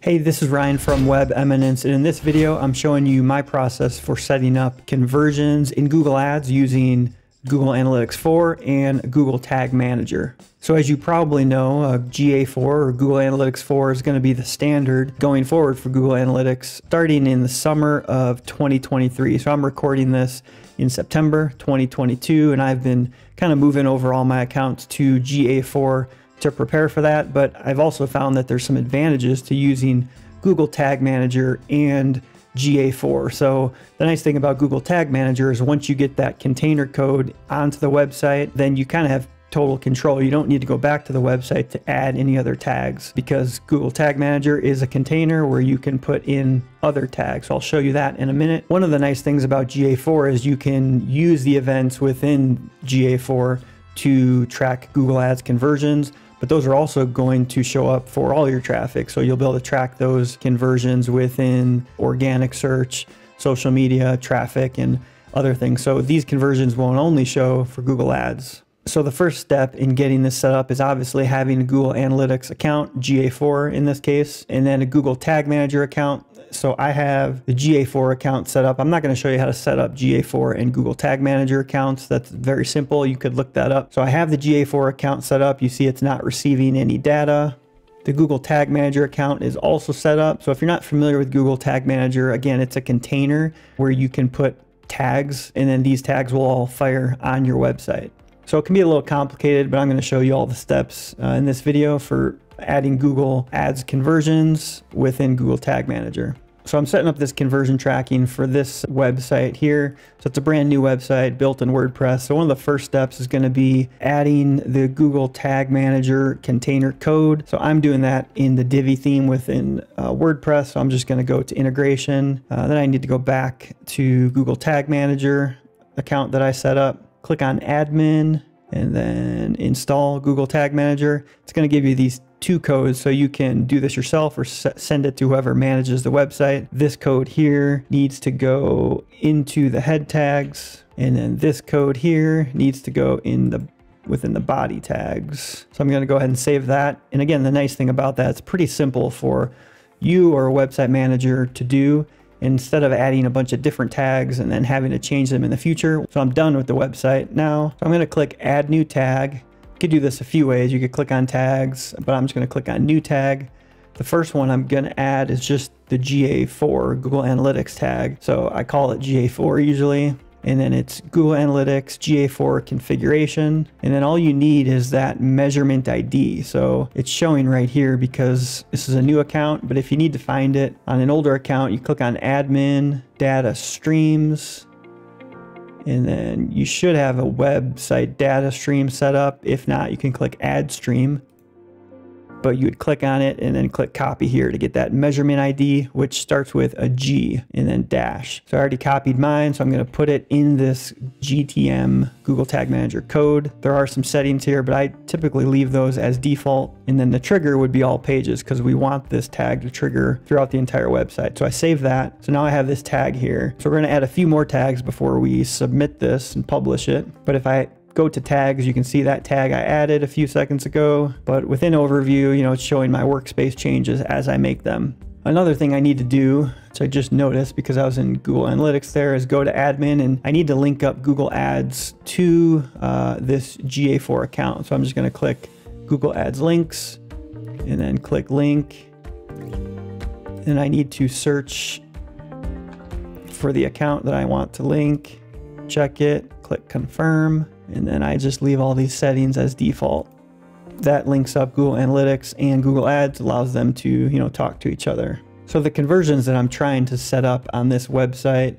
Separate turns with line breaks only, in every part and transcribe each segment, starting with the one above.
Hey, this is Ryan from Web Eminence, and in this video I'm showing you my process for setting up conversions in Google Ads using Google Analytics 4 and Google Tag Manager. So as you probably know, GA4 or Google Analytics 4 is going to be the standard going forward for Google Analytics starting in the summer of 2023. So I'm recording this in September 2022, and I've been kind of moving over all my accounts to GA4 to prepare for that, but I've also found that there's some advantages to using Google Tag Manager and GA4. So the nice thing about Google Tag Manager is once you get that container code onto the website, then you kind of have total control. You don't need to go back to the website to add any other tags because Google Tag Manager is a container where you can put in other tags. So I'll show you that in a minute. One of the nice things about GA4 is you can use the events within GA4 to track Google Ads conversions, but those are also going to show up for all your traffic. So you'll be able to track those conversions within organic search, social media, traffic, and other things. So these conversions won't only show for Google Ads. So the first step in getting this set up is obviously having a Google Analytics account, GA4 in this case, and then a Google Tag Manager account. So I have the GA4 account set up. I'm not going to show you how to set up GA4 and Google Tag Manager accounts. That's very simple. You could look that up. So I have the GA4 account set up. You see it's not receiving any data. The Google Tag Manager account is also set up. So if you're not familiar with Google Tag Manager, again, it's a container where you can put tags, and then these tags will all fire on your website. So it can be a little complicated, but I'm going to show you all the steps in this video for adding Google Ads conversions within Google Tag Manager. So I'm setting up this conversion tracking for this website here. So it's a brand new website built in WordPress. So one of the first steps is going to be adding the Google Tag Manager container code. So I'm doing that in the Divi theme within WordPress. So I'm just going to go to integration. Then I need to go back to Google Tag Manager account that I set up. Click on admin and then install Google Tag Manager. It's going to give you these two codes, so you can do this yourself or send it to whoever manages the website. This code here needs to go into the head tags, and then this code here needs to go in within the body tags. So I'm going to go ahead and save that. And again, the nice thing about that, it's pretty simple for you or a website manager to do, instead of adding a bunch of different tags and then having to change them in the future. So I'm done with the website now. So I'm going to click add new tag. You could do this a few ways. You could click on tags, but I'm just going to click on new tag. The first one I'm going to add is just the GA4 Google Analytics tag. So I call it GA4 usually. And then it's Google Analytics GA4 configuration. And then all you need is that measurement ID. So it's showing right here because this is a new account, but if you need to find it on an older account, you click on admin, data streams, and then you should have a website data stream set up. If not, you can click add stream. But you would click on it and then click copy here to get that measurement ID, which starts with a G and then dash. So I already copied mine, so I'm going to put it in this GTM Google Tag Manager code. There are some settings here, but I typically leave those as default. And then the trigger would be all pages because we want this tag to trigger throughout the entire website. So I save that. So now I have this tag here. So we're going to add a few more tags before we submit this and publish it. But if I go to tags, you can see that tag I added a few seconds ago, but within overview, it's showing my workspace changes as I make them. Another thing I need to do, which I just noticed because I was in Google Analytics there, is go to admin, and I need to link up Google Ads to this GA4 account. So I'm just going to click Google Ads links and then click link. And I need to search for the account that I want to link, check it, click confirm. And then I just leave all these settings as default. That links up Google Analytics and Google Ads, allows them to, talk to each other. So the conversions that I'm trying to set up on this website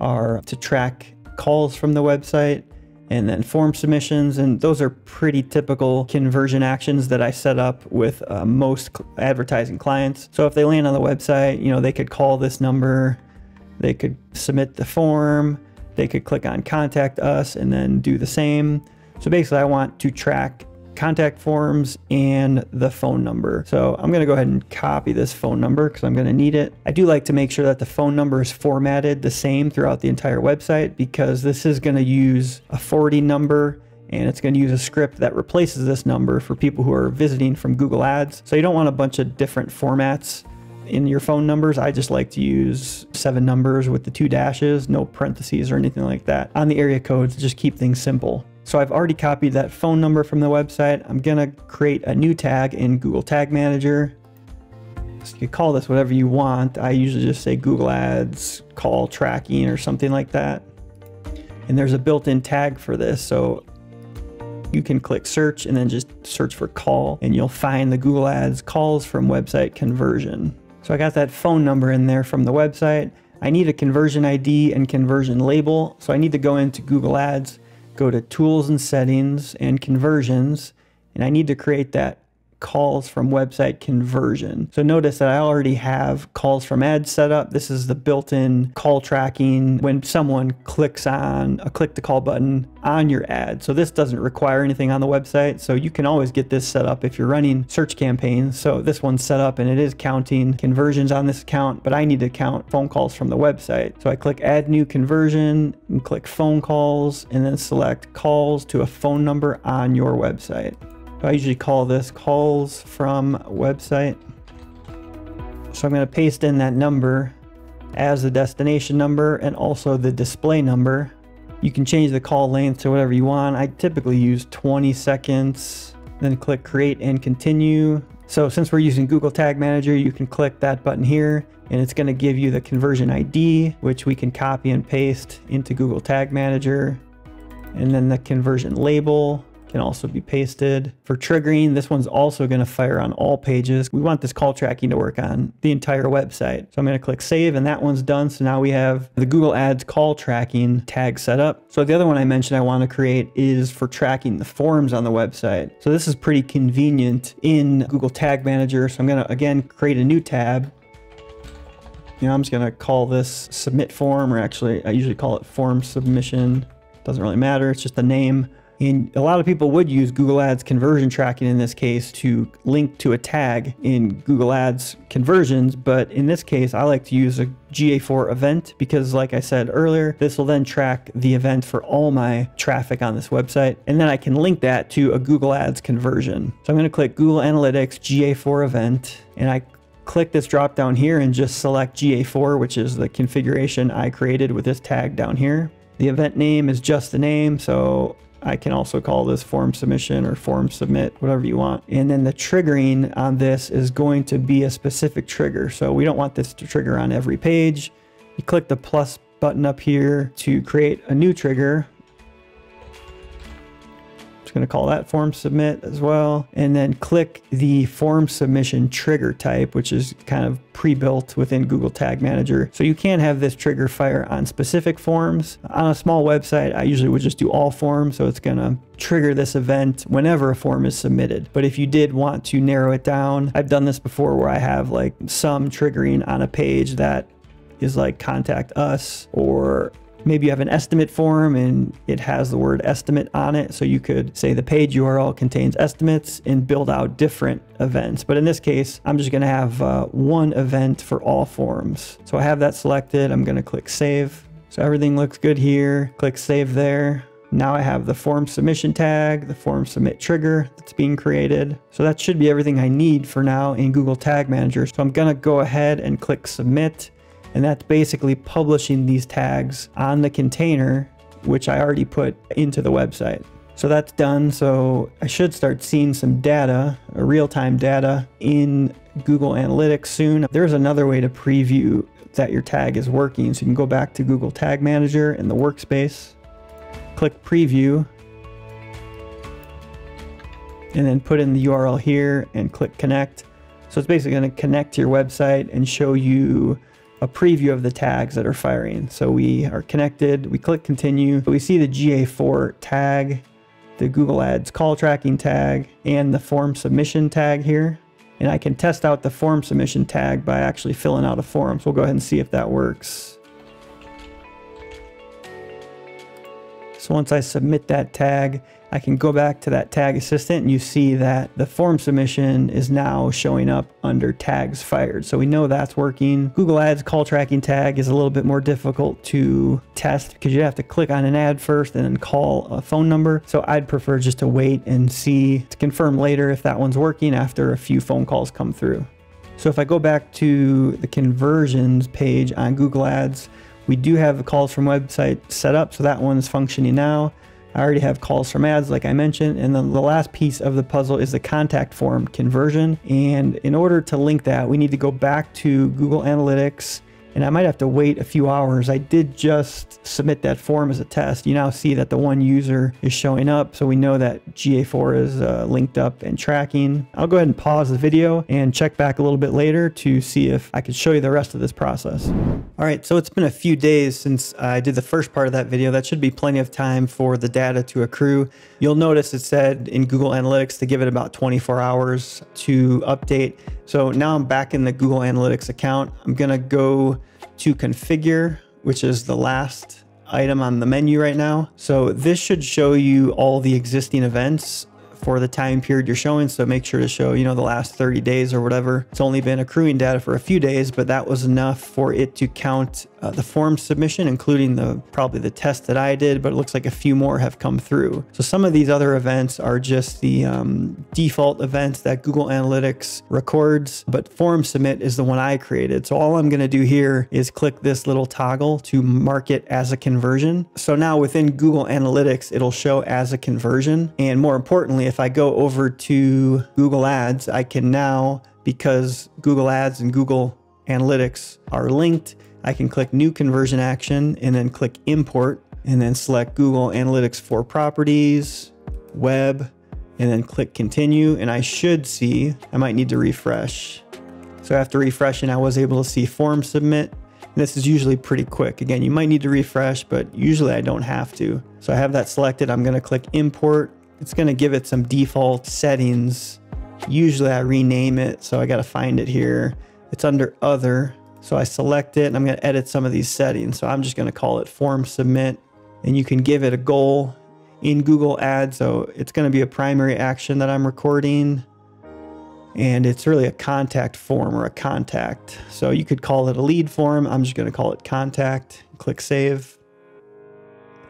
are to track calls from the website and then form submissions. And those are pretty typical conversion actions that I set up with most advertising clients. So if they land on the website, they could call this number, they could submit the form, they could click on contact us and then do the same. So basically I want to track contact forms and the phone number. So I'm going to go ahead and copy this phone number because I'm going to need it. I do like to make sure that the phone number is formatted the same throughout the entire website because this is going to use a forwarding number and it's going to use a script that replaces this number for people who are visiting from Google Ads. So you don't want a bunch of different formats in your phone numbers. I just like to use 7 numbers with the 2 dashes, no parentheses or anything like that on the area codes to just keep things simple. So I've already copied that phone number from the website. I'm gonna create a new tag in Google Tag Manager. So you can call this whatever you want. I usually just say Google Ads call tracking or something like that. And there's a built-in tag for this. So you can click search and then just search for call and you'll find the Google Ads calls from website conversion. So I got that phone number in there from the website. I need a conversion ID and conversion label. So I need to go into Google Ads, go to tools and settings and conversions, and I need to create that calls from website conversion. So notice that I already have calls from ads set up. This is the built-in call tracking when someone clicks on a click to call button on your ad. So this doesn't require anything on the website. So you can always get this set up if you're running search campaigns. So this one's set up and it is counting conversions on this account, but I need to count phone calls from the website. So I click add new conversion and click phone calls and then select calls to a phone number on your website. I usually call this calls from website. So I'm going to paste in that number as the destination number and also the display number. You can change the call length to whatever you want. I typically use 20 seconds, then click create and continue. So since we're using Google Tag Manager, you can click that button here and it's going to give you the conversion ID, which we can copy and paste into Google Tag Manager. And then the conversion label can also be pasted. For triggering, this one's also going to fire on all pages. We want this call tracking to work on the entire website. So I'm going to click save and that one's done. So now we have the Google Ads call tracking tag set up. So the other one I mentioned I want to create is for tracking the forms on the website. So this is pretty convenient in Google Tag Manager. So I'm going to again create a new tab. I'm just going to call this submit form, or actually I usually call it form submission. Doesn't really matter. It's just the name. And a lot of people would use Google Ads conversion tracking in this case to link to a tag in Google Ads conversions. But in this case, I like to use a GA4 event because like I said earlier, this will then track the event for all my traffic on this website. And then I can link that to a Google Ads conversion. So I'm going to click Google Analytics GA4 event and I click this drop down here and just select GA4, which is the configuration I created with this tag down here. The event name is just the name. So I can also call this form submission or form submit, whatever you want. And then the triggering on this is going to be a specific trigger. So we don't want this to trigger on every page. You click the plus button up here to create a new trigger. Just going to call that form submit as well. And then click the form submission trigger type, which is kind of pre-built within Google Tag Manager. So you can have this trigger fire on specific forms. On a small website, I usually would just do all forms. So it's going to trigger this event whenever a form is submitted. But if you did want to narrow it down, I've done this before where I have like some triggering on a page that is like contact us, or maybe you have an estimate form and it has the word estimate on it. So you could say the page URL contains estimates and build out different events. But in this case, I'm just going to have one event for all forms. So I have that selected. I'm going to click save. So everything looks good here. Click save there. Now I have the form submission tag, the form submit trigger that's being created. So that should be everything I need for now in Google Tag Manager. So I'm going to go ahead and click submit. And that's basically publishing these tags on the container, which I already put into the website. So that's done. So I should start seeing some data, real-time data in Google Analytics soon. There's another way to preview that your tag is working. So you can go back to Google Tag Manager in the workspace, click preview, and then put in the URL here and click connect. So it's basically going to connect to your website and show you a preview of the tags that are firing. So we are connected, we click continue. We see the GA4 tag, the Google Ads call tracking tag, and the form submission tag here. And I can test out the form submission tag by actually filling out a form. So we'll go ahead and see if that works. So once I submit that tag, I can go back to that tag assistant and you see that the form submission is now showing up under tags fired. So we know that's working. Google Ads call tracking tag is a little bit more difficult to test because you have to click on an ad first and then call a phone number. So I'd prefer just to wait and see to confirm later if that one's working after a few phone calls come through. So if I go back to the conversions page on Google Ads, we do have the calls from website set up, so that one's functioning now. I already have calls from ads like I mentioned, and then the last piece of the puzzle is the contact form conversion. And in order to link that, we need to go back to Google Analytics, and I might have to wait a few hours. I did just submit that form as a test. You now see that the one user is showing up, so we know that GA4 is linked up and tracking. I'll go ahead and pause the video and check back a little bit later to see if I could show you the rest of this process. All right, so it's been a few days since I did the first part of that video. That should be plenty of time for the data to accrue. You'll notice it said in Google Analytics to give it about 24 hours to update. So now I'm back in the Google Analytics account. I'm gonna go to configure, which is the last item on the menu right now. So this should show you all the existing events for the time period you're showing. So make sure to show, the last 30 days or whatever. It's only been accruing data for a few days, but that was enough for it to count the form submission, including probably the test that I did, but it looks like a few more have come through. So some of these other events are just the default events that Google Analytics records, but form submit is the one I created. So all I'm gonna do here is click this little toggle to mark it as a conversion. So now within Google Analytics, it'll show as a conversion. And more importantly, if I go over to Google Ads, I can now, because Google Ads and Google Analytics are linked, I can click new conversion action and then click import and then select Google Analytics 4 properties, web, and then click continue. And I should see, I might need to refresh. So after refreshing, I was able to see form submit. And this is usually pretty quick. Again, you might need to refresh, but usually I don't have to. So I have that selected. I'm gonna click import. It's gonna give it some default settings. Usually I rename it, so I gotta find it here. It's under other. So I select it and I'm gonna edit some of these settings. So I'm just gonna call it form submit, and you can give it a goal in Google Ads. So it's gonna be a primary action that I'm recording, and it's really a contact form or a contact. So you could call it a lead form. I'm just gonna call it contact, click save.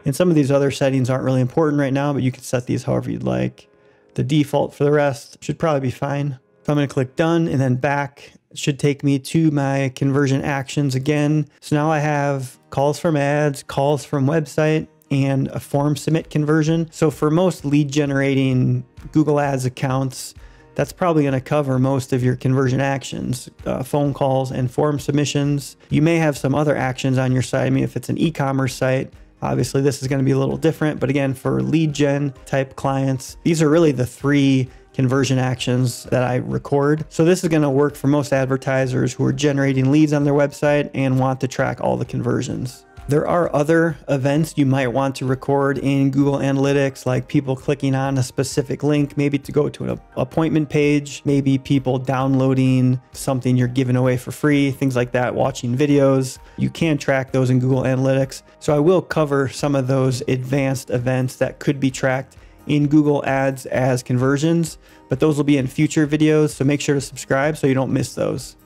And some of these other settings aren't really important right now, but you can set these however you'd like. The default for the rest should probably be fine. So I'm gonna click done and then back. It should take me to my conversion actions again. So now I have calls from ads, calls from website, and a form submit conversion. So for most lead generating Google Ads accounts, that's probably going to cover most of your conversion actions, phone calls and form submissions. You may have some other actions on your site. I mean, if it's an e-commerce site, obviously this is going to be a little different. But again, for lead gen type clients, these are really the three conversion actions that I record. So this is going to work for most advertisers who are generating leads on their website and want to track all the conversions. There are other events you might want to record in Google Analytics, like people clicking on a specific link, maybe to go to an appointment page, maybe people downloading something you're giving away for free, things like that, watching videos. You can track those in Google Analytics. So I will cover some of those advanced events that could be tracked in Google Ads as conversions, but those will be in future videos. So make sure to subscribe so you don't miss those.